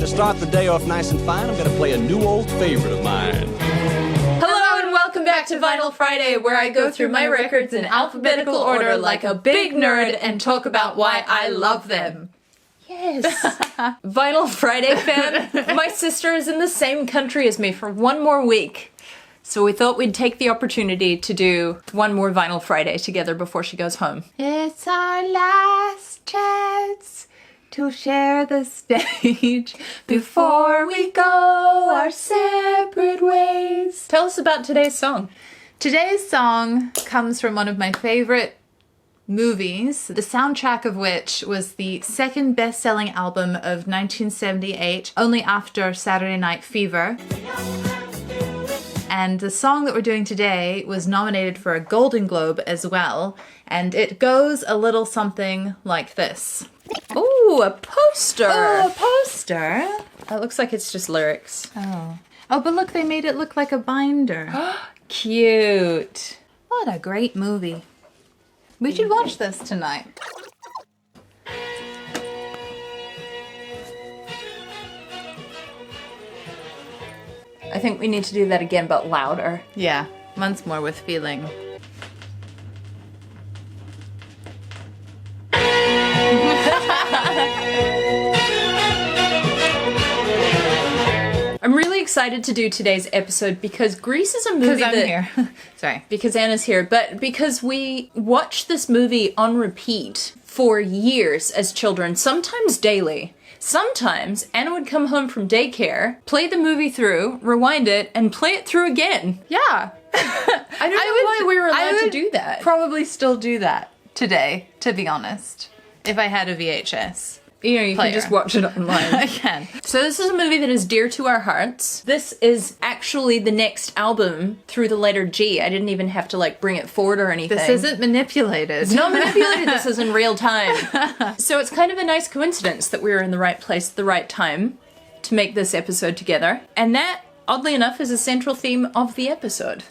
And to start the day off nice and fine, I'm going to play a new old favorite of mine. Hello and welcome back to Vinyl Friday, where I go through my records in alphabetical order like a big nerd and talk about why I love them. Yes. Vinyl Friday fan, my sister is in the same country as me for one more week. So we thought we'd take the opportunity to do one more Vinyl Friday together before she goes home. It's our last chance to share the stage before we go our separate ways. Tell us about today's song. Today's song comes from one of my favorite movies, the soundtrack of which was the second best-selling album of 1978, only after Saturday Night Fever. And the song that we're doing today was nominated for a Golden Globe as well, and it goes a little something like this. Ooh, a poster! Oh, a poster? It looks like it's just lyrics. Oh, but look, they made it look like a binder. Cute. What a great movie. We should watch this tonight. I think we need to do that again, but louder. Yeah, once more with feeling. I'm really excited to do today's episode because Grease is a movie that... Because I'm here. Sorry. Because Anna's here, but because we watched this movie on repeat for years as children, sometimes daily. Sometimes Anna would come home from daycare, play the movie through, rewind it, and play it through again. Yeah. I don't know why we were allowed to do that. Probably still do that today, to be honest, if I had a VHS. You know, you can just watch it online. I can. So this is a movie that is dear to our hearts. This is actually the next album through the letter G. I didn't even have to, like, bring it forward or anything. This isn't manipulated. It's not manipulated. This is in real time. So it's kind of a nice coincidence that we were in the right place at the right time to make this episode together. And that, oddly enough, is a central theme of the episode.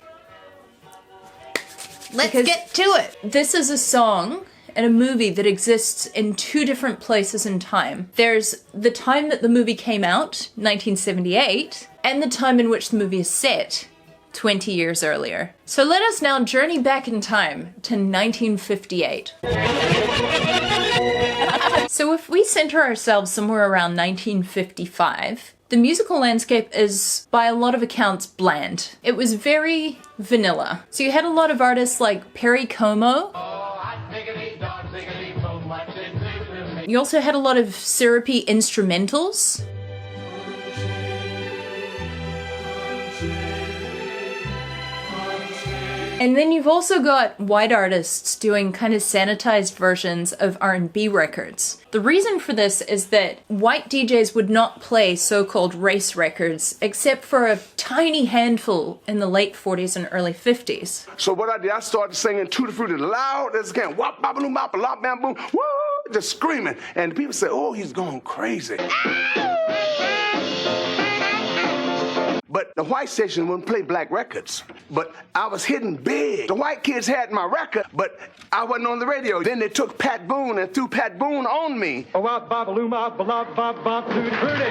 Let's get to it. This is a song and a movie that exists in two different places in time. There's the time that the movie came out, 1978, and the time in which the movie is set, 20 years earlier. So let us now journey back in time to 1958. So if we center ourselves somewhere around 1955, the musical landscape is, by a lot of accounts, bland. It was very vanilla. So you had a lot of artists like Perry Como. You also had a lot of syrupy instrumentals. And then you've also got white artists doing kind of sanitized versions of R&B records. The reason for this is that white DJs would not play so-called race records except for a tiny handful in the late 40s and early 50s. So what I did, I started singing Tutti Frutti loud as I can. Wop, bop, boom, bop, bop, bam, boom, woo, just screaming. And people say, oh, he's going crazy. But the white station wouldn't play black records. But I was hitting big. The white kids had my record, but I wasn't on the radio. Then they took Pat Boone and threw Pat Boone on me. Oh, wop, bop, loom, bop, bop, bop, bop, tutti frutti.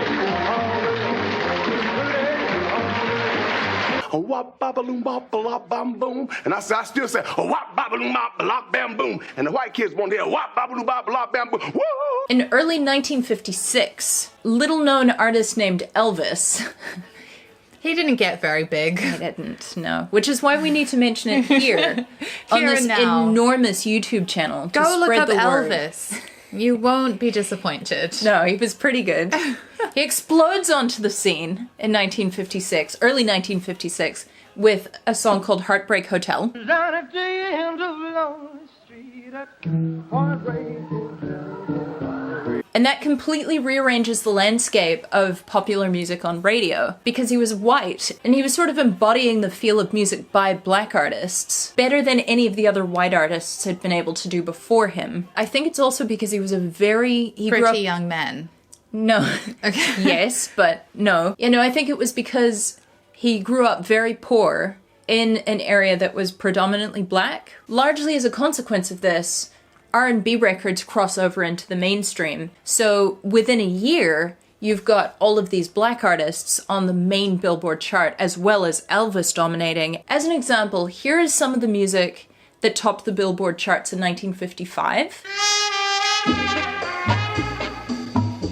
Oh, wop, bop, loom, bop, bop, bam, boom. And I still say, oh, wop, bop, loom, bop, bop, bam, boom. And the white kids won't hear, wop, bop, loom, bop, bop, bam, boom. Woo! In early 1956, little-known artist named Elvis... He didn't get very big. He didn't, no. Which is why we need to mention it here on this enormous YouTube channel. Go look up Elvis. You won't be disappointed. No, he was pretty good. He explodes onto the scene in 1956, early 1956, with a song called Heartbreak Hotel. Down at the end of Lonely Street at Heartbreak Hotel. And that completely rearranges the landscape of popular music on radio, because he was white, and he was sort of embodying the feel of music by black artists, better than any of the other white artists had been able to do before him. I think it's also because he was a very... Pretty young man. No. Okay. Yes, but no. You know, I think it was because he grew up very poor in an area that was predominantly black. Largely as a consequence of this, R&B records cross over into the mainstream. So within a year, you've got all of these black artists on the main Billboard chart, as well as Elvis dominating. As an example, here is some of the music that topped the Billboard charts in 1955.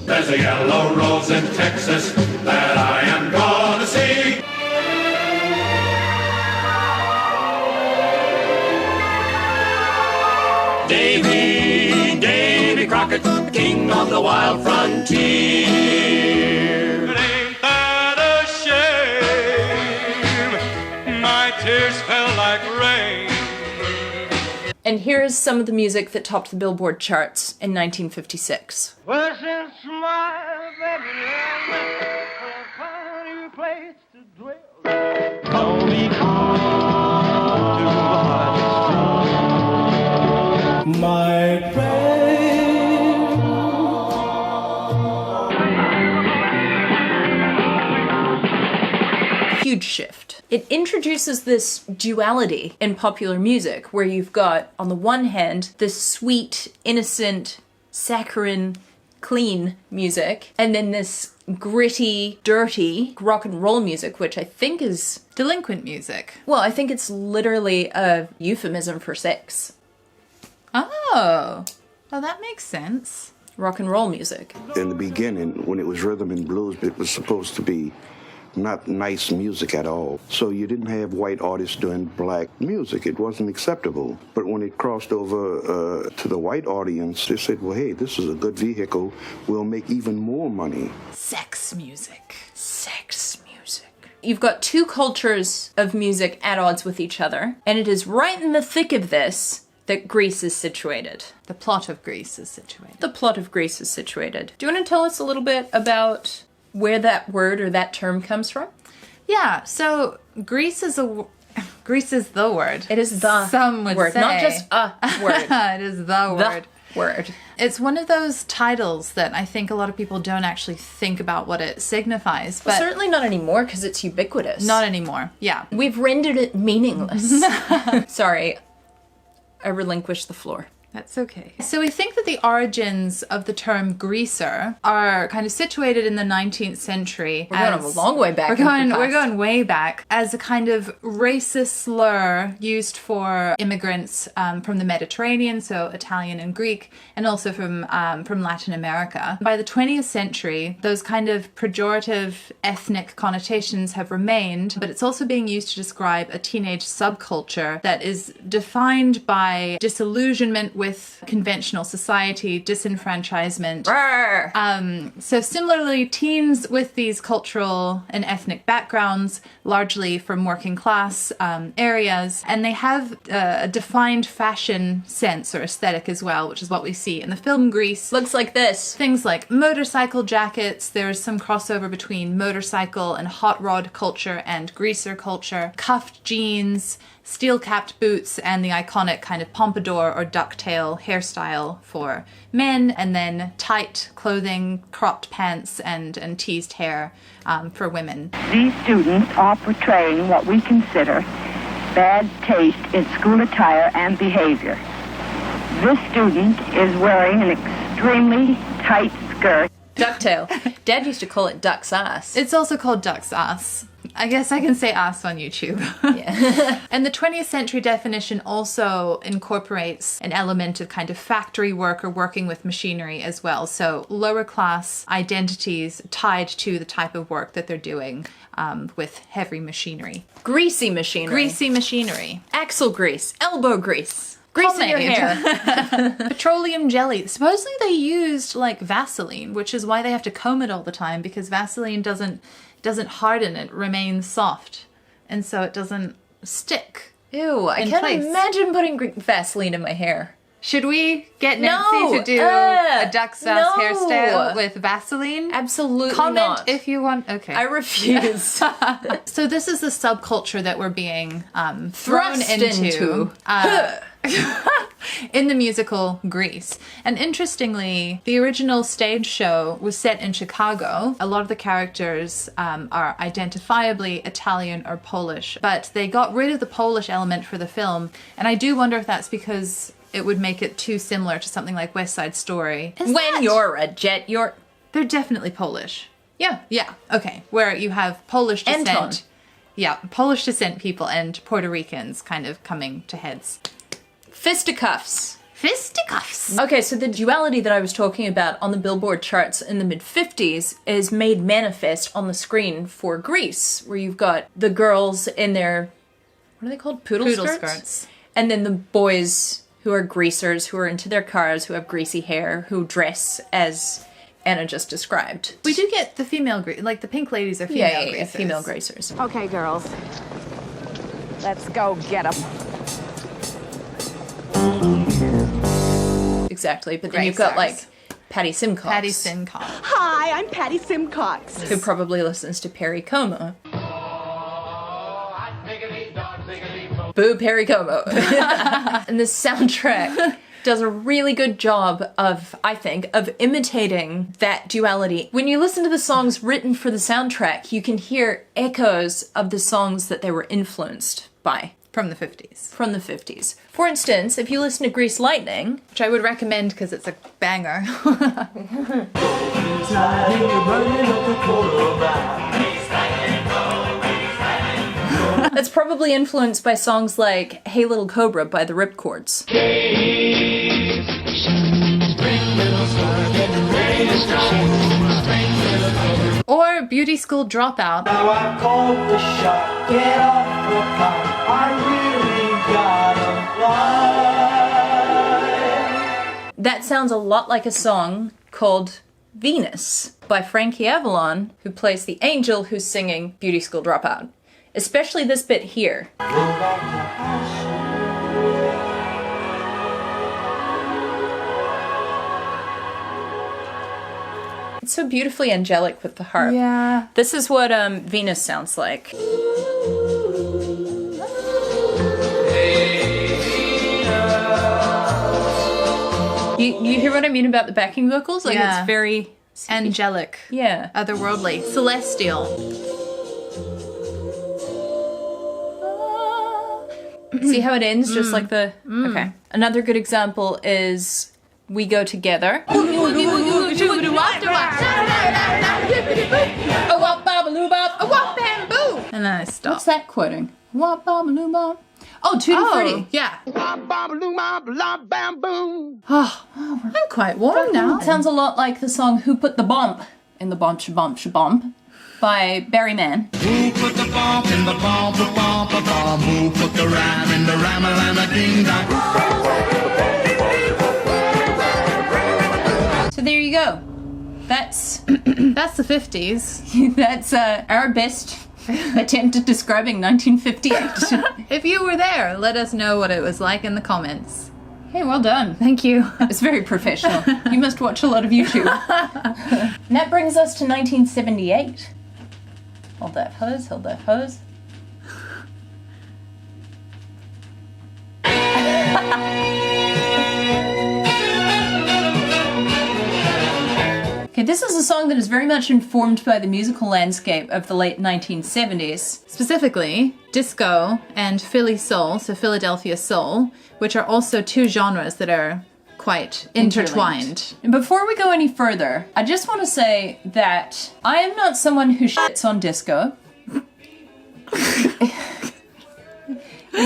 There's a yellow rose in Texas that I am gonna see. Davy Crockett, king of the wild frontier. But ain't that a shame? My tears fell like rain. And here's some of the music that topped the Billboard charts in 1956. Well, since my baby find a place to dwell. Call me home to the heart is my baby. Huge shift. It introduces this duality in popular music where you've got, on the one hand, this sweet, innocent, saccharine, clean music, and then this gritty, dirty rock and roll music, which I think is Delinquent music. well, I think it's literally a euphemism for sex. Oh, well, that makes sense. Rock and roll music. In the beginning, when it was rhythm and blues, it was supposed to be not nice music at all. So you didn't have white artists doing black music. It wasn't acceptable. But when it crossed over to the white audience, they said, well, hey, this is a good vehicle. We'll make even more money. Sex music. Sex music. You've got two cultures of music at odds with each other, and it is right in the thick of this that Grease is situated. The plot of Grease is situated. The plot of Grease is situated. Do you want to tell us a little bit about where that word or that term comes from? Yeah, so Grease is Grease is the word. It is the Some would word, say. not just a word. It is the word. Word. It's one of those titles that I think a lot of people don't actually think about what it signifies. But Well, certainly not anymore because it's ubiquitous. not anymore. Yeah. We've rendered it meaningless. Sorry, I relinquished the floor. That's okay. So we think that the origins of the term greaser are kind of situated in the 19th century. We're going a long way back. We're going way back as a kind of racist slur used for immigrants from the Mediterranean, so Italian and Greek, and also from Latin America. By the 20th century, those kind of pejorative ethnic connotations have remained, but it's also being used to describe a teenage subculture that is defined by disillusionment with conventional society, disenfranchisement. So similarly, teens with these cultural and ethnic backgrounds, largely from working class areas, and they have a defined fashion sense or aesthetic as well, which is what we see in the film Grease. Looks like this. Things like motorcycle jackets, there's some crossover between motorcycle and hot rod culture and greaser culture, cuffed jeans, steel-capped boots, and the iconic kind of pompadour or ducktail hairstyle for men, and then tight clothing, cropped pants, and teased hair for women. These students are portraying what we consider bad taste in school attire and behavior. This student is wearing an extremely tight skirt. Ducktail. Dad used to call it duck's ass. It's also called duck's ass. I guess I can say ass on YouTube. Yeah. And the 20th century definition also incorporates an element of kind of factory work or working with machinery as well. So lower class identities tied to the type of work that they're doing with heavy machinery. Greasy machinery. Greasy machinery. Axle grease. Elbow grease. Grease in your hair. Petroleum jelly. Supposedly they used like Vaseline, which is why they have to comb it all the time, because Vaseline doesn't harden, it remains soft, and so it doesn't stick. Ew, I can't imagine putting Vaseline in my hair. Should we get Nancy to do a duck's ass hairstyle with Vaseline? Absolutely Comment not. if you want. Okay. I refuse. So this is the subculture that we're being thrown Thrust into. In the musical Grease. And interestingly, the original stage show was set in Chicago. A lot of the characters are identifiably Italian or Polish, but they got rid of the Polish element for the film. And I do wonder if that's because it would make it too similar to something like West Side Story. When you're a jet, you're... They're definitely Polish. Yeah. Yeah, okay. Where you have Polish descent. Anton. Yeah, Polish descent people and Puerto Ricans kind of coming to heads. Fisticuffs. Fisticuffs! Okay, so the duality that I was talking about on the Billboard charts in the mid-50s is made manifest on the screen for Grease, where you've got the girls in their, what are they called? Poodle skirts? And then the boys who are greasers, who are into their cars, who have greasy hair, who dress as Anna just described. We do get the female, like the pink ladies are female greasers. Female greasers. Okay, girls. Let's go get them. Exactly, but then you've got like Patty Simcox. Patty Simcox. Hi, I'm Patty Simcox. Who probably listens to Perry Como. Boo, Perry Como. And the soundtrack does a really good job of, I think, of imitating that duality. When you listen to the songs written for the soundtrack, you can hear echoes of the songs that they were influenced by. From the 50s. From the 50s. For instance, if you listen to Grease Lightning, which I would recommend because it's a banger. that's probably influenced by songs like Hey Little Cobra by the Ripcords. Or Beauty School Dropout. Now I called the shot, get off the pot, I really gotta fly. That sounds a lot like a song called Venus by Frankie Avalon, who plays the angel who's singing Beauty School Dropout. Especially this bit here. It's so beautifully angelic with the harp. Yeah. This is what Venus sounds like. You hear what I mean about the backing vocals? Like Yeah. it's very Angelic. yeah. Otherworldly. Celestial. See how it ends just like the okay. Another good example is We Go Together. And then I stop. What's that quoting? Oh, Tutti Frutti. Yeah. I'm quite warm now. Sounds a lot like the song Who Put the Bump in the Bump Shabump Shabump by Barry Mann. Who put the bump in the bump, a bump, a bump? Who put the rhyme in the rhyme, a rhyme, a ding dong? So there you go. That's That's the 50s. that's our best attempt at describing 1958. If you were there, let us know what it was like in the comments. Hey, well done. Thank you. It's very professional. You must watch a lot of YouTube. And that brings us to 1978. Hold that hose, hold that hose. Okay, this is a song that is very much informed by the musical landscape of the late 1970s. Specifically, disco and Philly soul, so Philadelphia soul, which are also two genres that are quite intertwined. And before we go any further, I just want to say that I am not someone who shits on disco. Is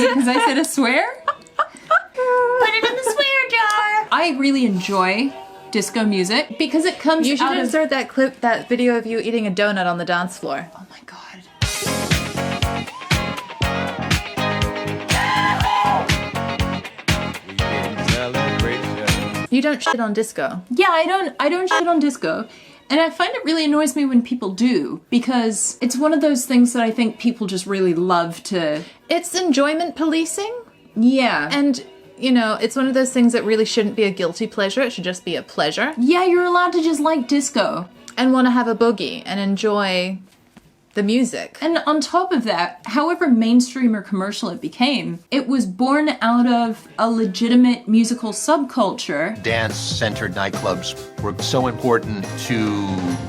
it because I said a swear? Put it in the swear jar! I really enjoy disco music because it comes You should out of... insert that clip, that video of you eating a donut on the dance floor. Oh my god. You don't shit on disco. Yeah, I don't shit on disco. And I find it really annoys me when people do, because it's one of those things that I think people just really love to... It's enjoyment policing, Yeah. and you know, it's one of those things that really shouldn't be a guilty pleasure. It should just be a pleasure. Yeah, you're allowed to just like disco. And want to have a boogie and enjoy the music. And on top of that, however mainstream or commercial it became, it was born out of a legitimate musical subculture. Dance-centered nightclubs were so important to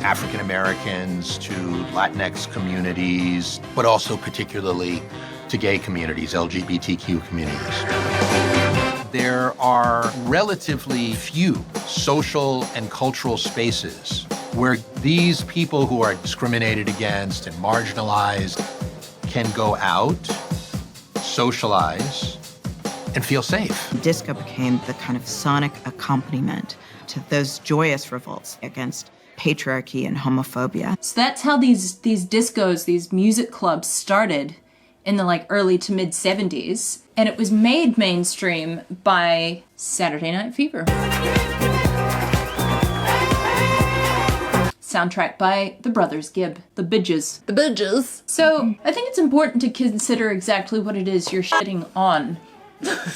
African Americans, to Latinx communities, but also particularly to gay communities, LGBTQ communities. There are relatively few social and cultural spaces where these people who are discriminated against and marginalized can go out, socialize, and feel safe. Disco became the kind of sonic accompaniment to those joyous revolts against patriarchy and homophobia. So that's how these discos, these music clubs started in the like early to mid 70s, and it was made mainstream by Saturday Night Fever. Soundtrack by the brothers Gibb, the Bidges. The Bidges. So I think it's important to consider exactly what it is you're shitting on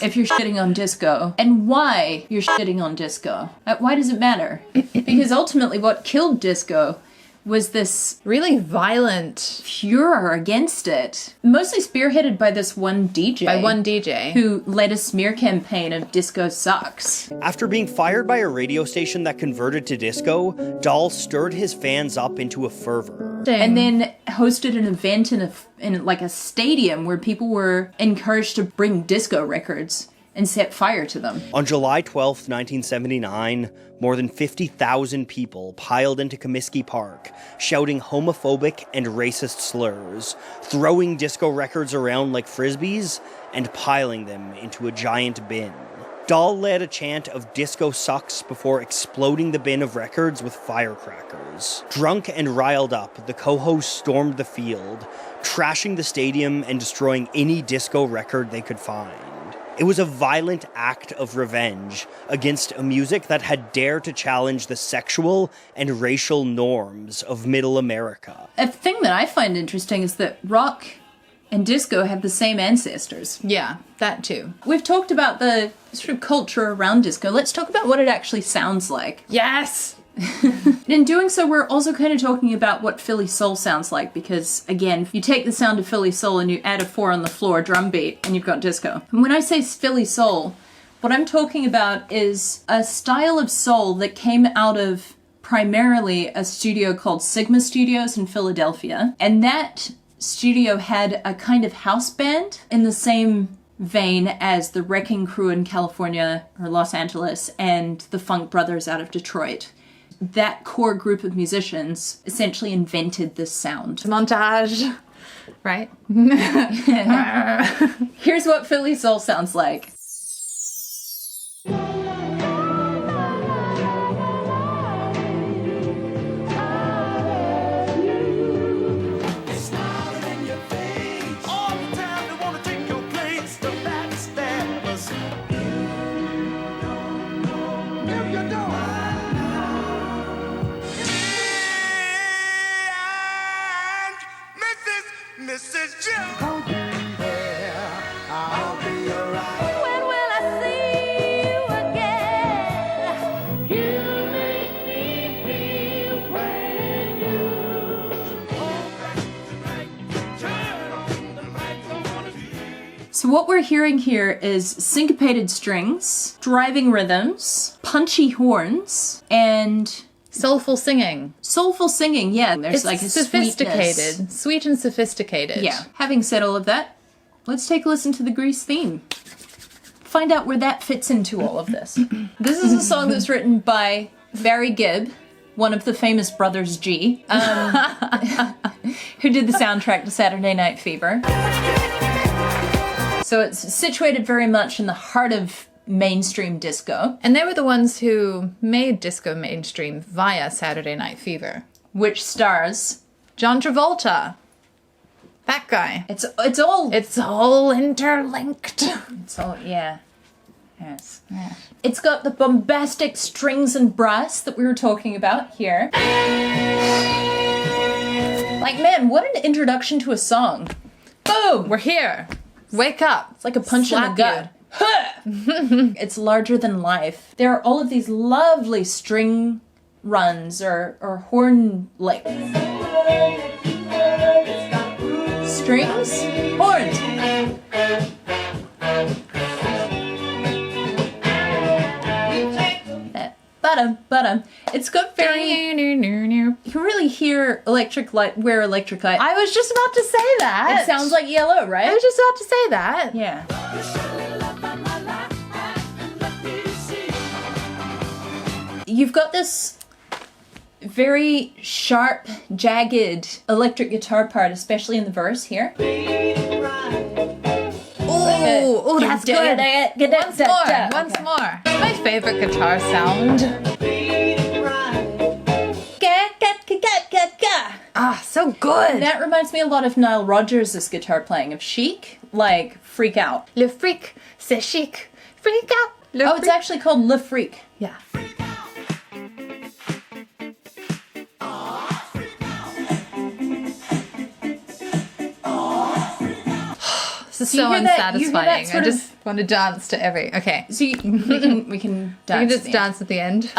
if you're shitting on disco, and why you're shitting on disco. Why does it matter? Because ultimately what killed disco was this really violent furor against it, mostly spearheaded by this one DJ. By one DJ. Who led a smear campaign of disco sucks. After being fired by a radio station that converted to disco, Dahl stirred his fans up into a fervor. And then hosted an event in like a stadium where people were encouraged to bring disco records and set fire to them. On July 12th, 1979, more than 50,000 people piled into Comiskey Park, shouting homophobic and racist slurs, throwing disco records around like frisbees, and piling them into a giant bin. Dahl led a chant of disco sucks before exploding the bin of records with firecrackers. Drunk and riled up, the co-hosts stormed the field, trashing the stadium and destroying any disco record they could find. It was a violent act of revenge against a music that had dared to challenge the sexual and racial norms of Middle America. A thing that I find interesting is that rock and disco have the same ancestors. Yeah, that too. We've talked about the sort of culture around disco. Let's talk about what it actually sounds like. Yes! In doing so, we're also kind of talking about what Philly soul sounds like, because again, if you take the sound of Philly soul and you add a 4 on the floor drum beat and you've got disco. And when I say Philly soul, what I'm talking about is a style of soul that came out of primarily a studio called Sigma Studios in Philadelphia. And that studio had a kind of house band in the same vein as the Wrecking Crew in California or Los Angeles and the Funk Brothers out of Detroit. That core group of musicians essentially invented this sound. Montage, right? Here's what Philly soul sounds like. So what we're hearing here is syncopated strings, driving rhythms, punchy horns, and soulful singing. Soulful singing, yeah. There's it's like a sophisticated, sweet and sophisticated. Yeah. Having said all of that, let's take a listen to the Grease theme. Find out where that fits into all of this. This is a song that's written by Barry Gibb, one of the famous brothers G, who did the soundtrack to Saturday Night Fever. So it's situated very much in the heart of mainstream disco. And they were the ones who made disco mainstream via Saturday Night Fever. Which stars John Travolta. That guy. It's all interlinked. It's all, yeah. Yes. Yeah. It's got the bombastic strings and brass that we were talking about here. Like, man, what an introduction to a song. Boom! We're here. Wake up. It's like a punch in the gut. It's larger than life. There are all of these lovely string runs or horn licks. Strings, horns. But it's got very. You can really hear Electric Light. Where Electric Light? I was just about to say that. It sounds like Yellow, right? I was just about to say that. Yeah. You've got this very sharp, jagged electric guitar part, especially in the verse here. Oh, that's good. Once more. My favorite guitar sound. Ah, so good. That reminds me a lot of Nile Rodgers' guitar playing of Chic, like Freak Out. Le freak, c'est chic. Freak out. It's actually called Le Freak. Yeah. This is so unsatisfying. I just want to dance to every. Okay. So we can dance. We can just dance at the end.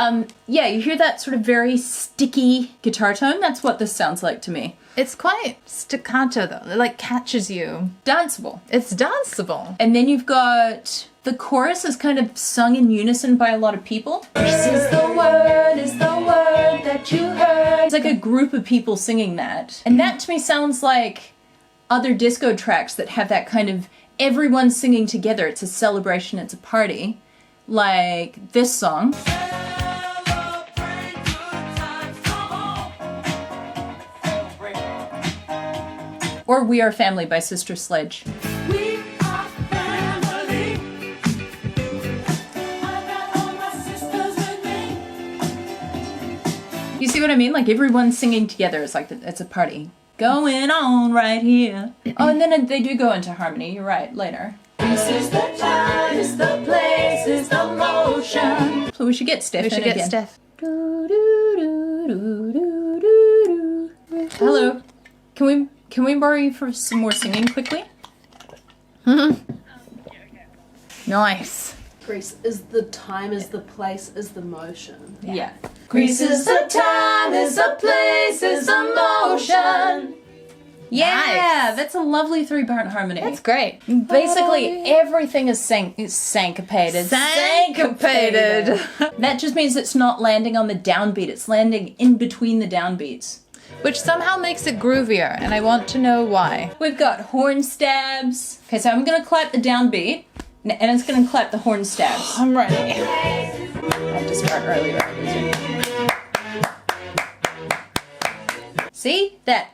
Yeah, you hear that sort of very sticky guitar tone? That's what this sounds like to me. It's quite staccato though. It like catches you. Danceable. It's danceable. And then you've got the chorus is kind of sung in unison by a lot of people. This is the word that you heard. It's like a group of people singing that. And that to me sounds like other disco tracks that have that kind of everyone singing together. It's a celebration, it's a party. Like this song. Or We Are Family by Sister Sledge. We are family. You see what I mean? Like everyone's singing together. It's like it's a party going on right here. Oh, and then they do go into harmony. You're right. Later. This is the time, is the place, is the motion. So we should get Steph. Steph. Hello. Can we borrow you for some more singing quickly? Nice. Greece is the time, is the place, is the motion. Yeah. Greece is the time, is the place, is the motion. Yeah, that's a lovely 3-part harmony. That's great. Basically, everything is syncopated. Syncopated. That just means it's not landing on the downbeat. It's landing in between the downbeats. Which somehow makes it groovier, and I want to know why. We've got horn stabs. Okay, so I'm going to clap the downbeat, and it's going to clap the horn stabs. I'm ready. I have to start earlier. See? That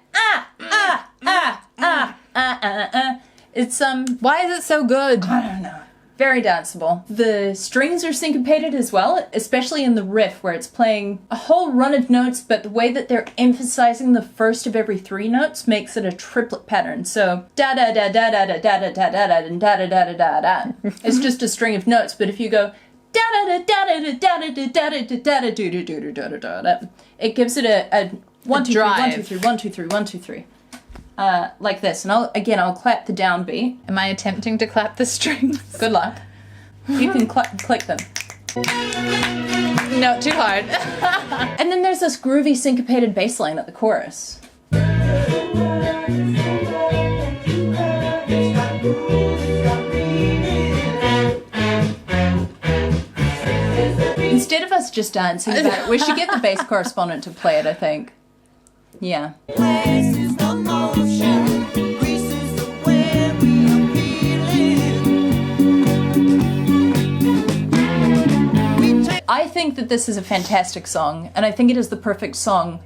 It's Why is it so good? I don't know. Very danceable. The strings are syncopated as well, especially in the riff where it's playing a whole run of notes, but the way that they're emphasizing the first of every 3 notes makes it a triplet pattern. So da da da da da da da da da da da da da da da da. It's just a string of notes, but if you go da da da da da da da da da da da da do do do do da da, it gives it a 1 2 3 1 2 3 1 2 3 1 2 3. Like this, and I'll clap the downbeat. Am I attempting to clap the strings? Good luck. You can click them. No, too hard. And then there's this groovy syncopated bass line at the chorus. Instead of us just dancing about it, we should get the bass correspondent to play it, I think. Yeah. I think that this is a fantastic song, and I think it is the perfect song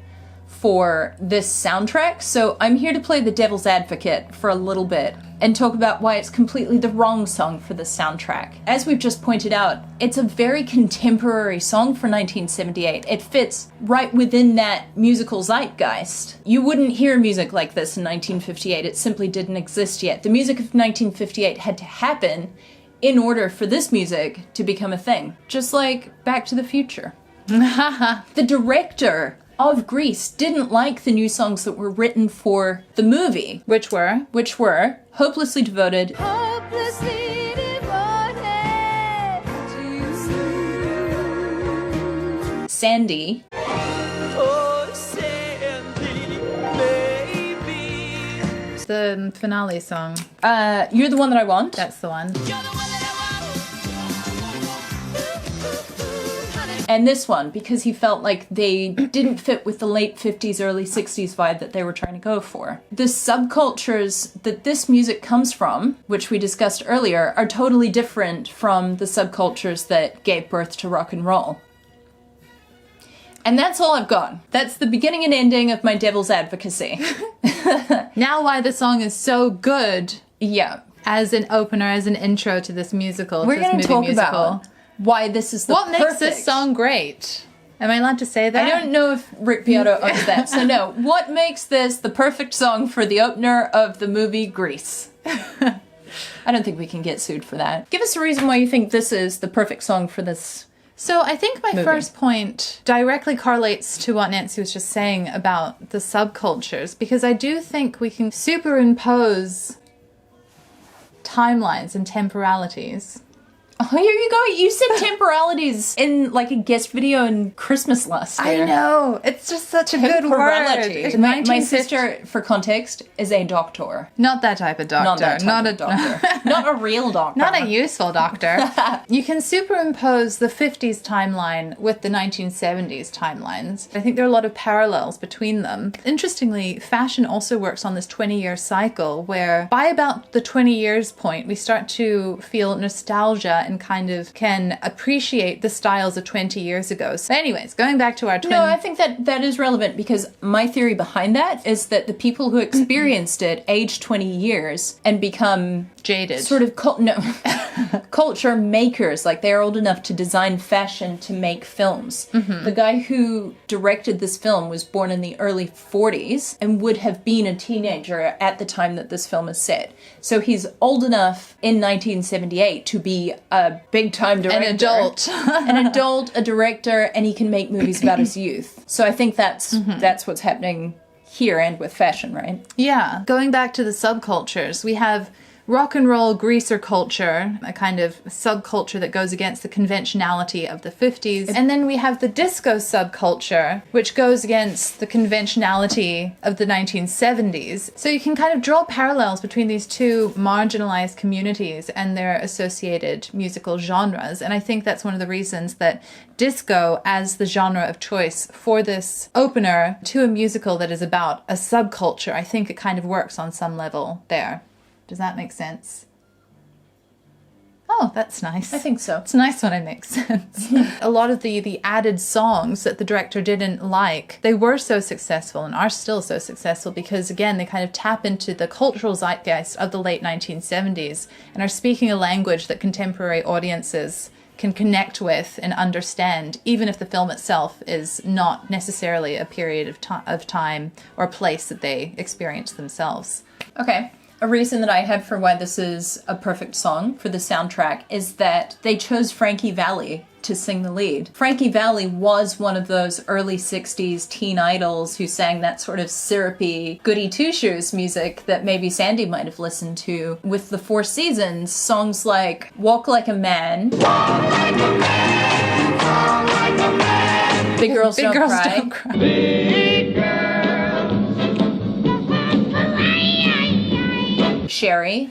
for this soundtrack, so I'm here to play the devil's advocate for a little bit and talk about why it's completely the wrong song for this soundtrack. As we've just pointed out, it's a very contemporary song for 1978. It fits right within that musical zeitgeist. You wouldn't hear music like this in 1958. It simply didn't exist yet. The music of 1958 had to happen in order for this music to become a thing. Just like Back to the Future. The director of Grease didn't like the new songs that were written for the movie. Which were Hopelessly Devoted, Hopelessly devoted to you. Sandy, Oh, Sandy, baby. It's the finale song. You're the One That I Want. That's the one. And this one, because he felt like they didn't fit with the late 50s, early 60s vibe that they were trying to go for. The subcultures that this music comes from, which we discussed earlier, are totally different from the subcultures that gave birth to rock and roll. And that's all I've got. That's the beginning and ending of my devil's advocacy. Now why the song is so good. Yeah. As an opener, as an intro to this musical. We're going to talk about why this is the what makes this song great. Am I allowed to say that? I don't know if Rick Beato owns that. So no, what makes this the perfect song for the opener of the movie Grease? I don't think we can get sued for that. Give us a reason why you think this is the perfect song for this. So I think my first point directly correlates to what Nancy was just saying about the subcultures, because I do think we can superimpose timelines and temporalities. Oh, here you go. You said temporalities in like a guest video in Christmas last year. I know. It's just such a good word. My sister, for context, is a doctor. Not that type of doctor. Not that type of doctor. Not a real doctor. Not a useful doctor. You can superimpose the 50s timeline with the 1970s timelines. I think there are a lot of parallels between them. Interestingly, fashion also works on this 20-year cycle where by about the 20 years point, we start to feel nostalgia and kind of can appreciate the styles of 20 years ago. So anyways, going back to our No, I think that is relevant because my theory behind that is that the people who experienced it age 20 years and become jaded. Sort of culture makers, like they're old enough to design fashion to make films. Mm-hmm. The guy who directed this film was born in the early 40s and would have been a teenager at the time that this film is set. So he's old enough in 1978 to be a big-time director. An adult. An adult, a director, and he can make movies about his youth. So I think that's what's happening here and with fashion, right? Yeah. Going back to the subcultures, we have rock and roll greaser culture, a kind of subculture that goes against the conventionality of the 50s. And then we have the disco subculture, which goes against the conventionality of the 1970s. So you can kind of draw parallels between these two marginalized communities and their associated musical genres. And I think that's one of the reasons that disco as the genre of choice for this opener to a musical that is about a subculture, I think it kind of works on some level there. Does that make sense? Oh, that's nice. I think so. It's nice when it makes sense. A lot of the added songs that the director didn't like, they were so successful and are still so successful because, again, they kind of tap into the cultural zeitgeist of the late 1970s and are speaking a language that contemporary audiences can connect with and understand, even if the film itself is not necessarily a period of time or place that they experience themselves. Okay. A reason that I have for why this is a perfect song for the soundtrack is that they chose Frankie Valli to sing the lead. Frankie Valli was one of those early 60s teen idols who sang that sort of syrupy goody two-shoes music that maybe Sandy might have listened to. With the Four Seasons, songs like Walk Like a Man, Big Girls Don't Cry. Big Girls. Sherry.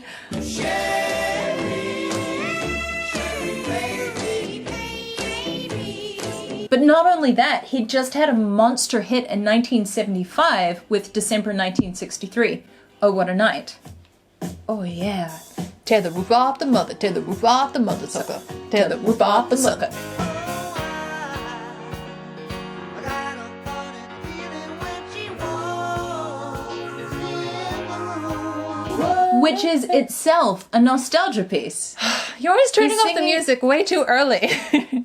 But not only that, he just had a monster hit in 1975 with December 1963. Oh, What a Night. Oh, yeah. Tear the roof off the mother, tear the roof off the mother sucker, tear the roof off the sucker. Which is itself a nostalgia piece. You're always turning off the music way too early.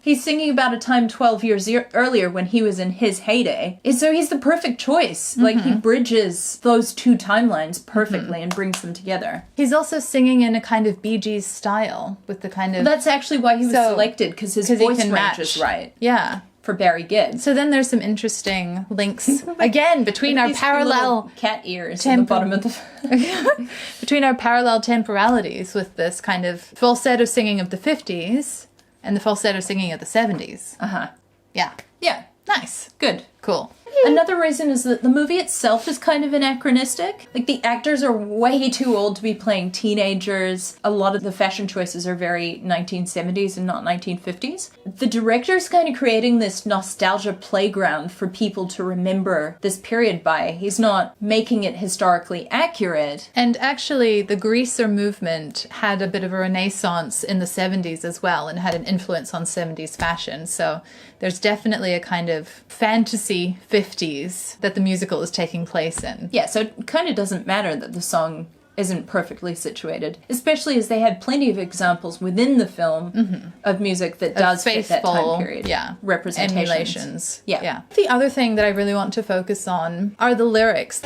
He's singing about a time 12 years earlier when he was in his heyday. And so he's the perfect choice. Mm-hmm. Like, he bridges those two timelines perfectly and brings them together. He's also singing in a kind of Bee Gees style with the kind of... That's actually why he was selected, because his voice range is right. Yeah. For Barry Gibb. So then there's some interesting links, again, between our parallel... cat ears in the bottom of the... between our parallel temporalities with this kind of falsetto singing of the 50s and the falsetto singing of the 70s. Uh-huh. Yeah. Yeah. Nice. Good. Cool. Another reason is that the movie itself is kind of anachronistic. Like, the actors are way too old to be playing teenagers. A lot of the fashion choices are very 1970s and not 1950s. The director's kind of creating this nostalgia playground for people to remember this period by. He's not making it historically accurate. And actually, the greaser movement had a bit of a renaissance in the 70s as well, and had an influence on 70s fashion. So there's definitely a kind of fantasy 50s that the musical is taking place in. Yeah, so it kind of doesn't matter that the song isn't perfectly situated, especially as they had plenty of examples within the film of music that does fit that time period. Yeah, representations. Emulations. Yeah. The other thing that I really want to focus on are the lyrics.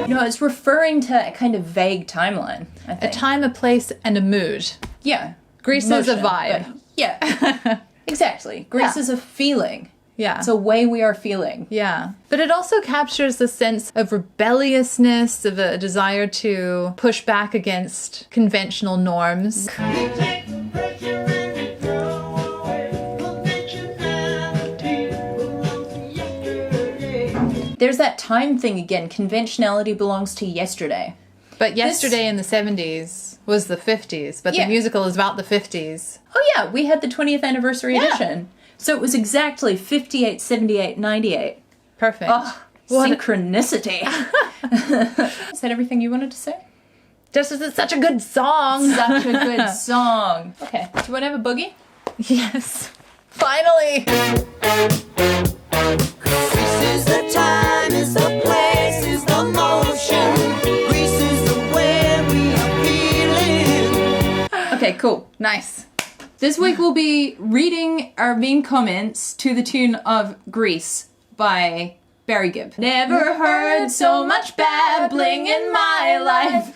No, it's referring to a kind of vague timeline, I think. A time, a place, and a mood. Yeah. Grease is a vibe. Yeah. Exactly. Grease is a feeling. Yeah. It's a way we are feeling. Yeah. But it also captures the sense of rebelliousness, of a desire to push back against conventional norms. There's that time thing again. Conventionality belongs to yesterday. But yesterday in the 70s was the 50s, but the musical is about the 50s. Oh yeah, we had the 20th anniversary edition. So it was exactly 58, 78, 98. Perfect. Oh, synchronicity. Is that everything you wanted to say? Just as it's such a good song. Such a good song. Okay, do you want to have a boogie? Yes. Finally! This is the time, is the place, is the motion. Grease is the way we are feeling. Okay, cool. Nice. This week we'll be reading our main comments to the tune of Grease by Barry Gibb. Never heard so much babbling in my life.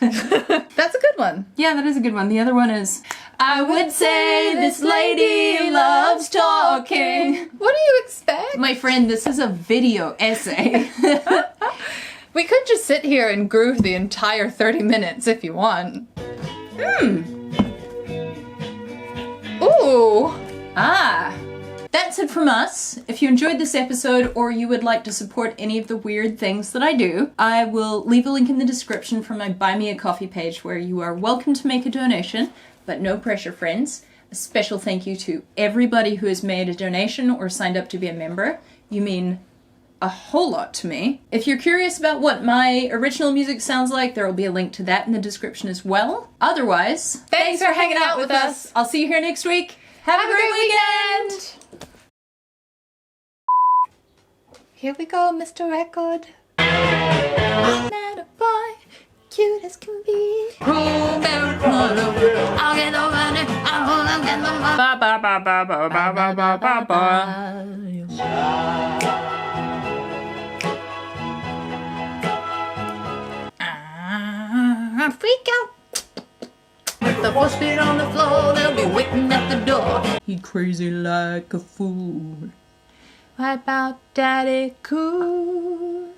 That's a good one. Yeah, that is a good one. The other one is, I would say this lady loves talking. What do you expect? My friend, this is a video essay. We could just sit here and groove the entire 30 minutes if you want. Ooh. Ah. That's it from us. If you enjoyed this episode or you would like to support any of the weird things that I do, I will leave a link in the description for my Buy Me a Coffee page where you are welcome to make a donation, but no pressure, friends. A special thank you to everybody who has made a donation or signed up to be a member. You mean a whole lot to me. If you're curious about what my original music sounds like, there will be a link to that in the description as well. Otherwise, thanks for hanging out with us. I'll see you here next week. Have a great weekend! Here we go, Mr. Record. I'm not a boy, cute as can be. I'll get the money, I'll get the money. Ba ba ba ba ba ba ba ba ba ba. Freak out. With the horse feet on the floor, they'll be waiting at the door. He crazy like a fool. What about Daddy Cool?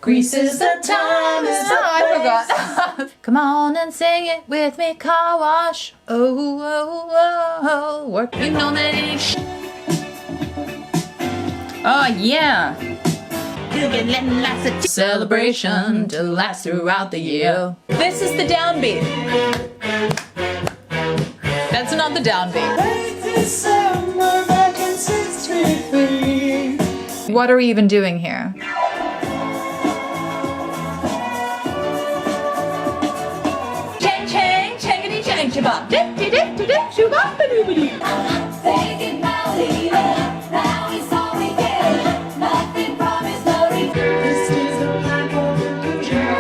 Grease is the time, is the I forgot. Come on and sing it with me, car wash. Oh, oh, oh, oh. Work, you know that it's Oh, yeah. you can let it last a celebration to last throughout the year. This is the downbeat. That's not the downbeat. What are we even doing here? Chang chang, changity chang chabop. Dip dip dip dip dip shubop doobity. Thinking about it, now it's all we get. Nothing promised, no regret. This is the life of illusion.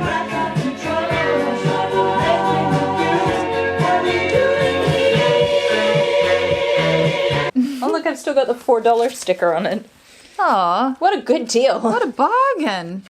I got control. Trouble making confused. What we doing? Oh look, I've still got the $4 sticker on it. Aw, What a good deal. what a bargain.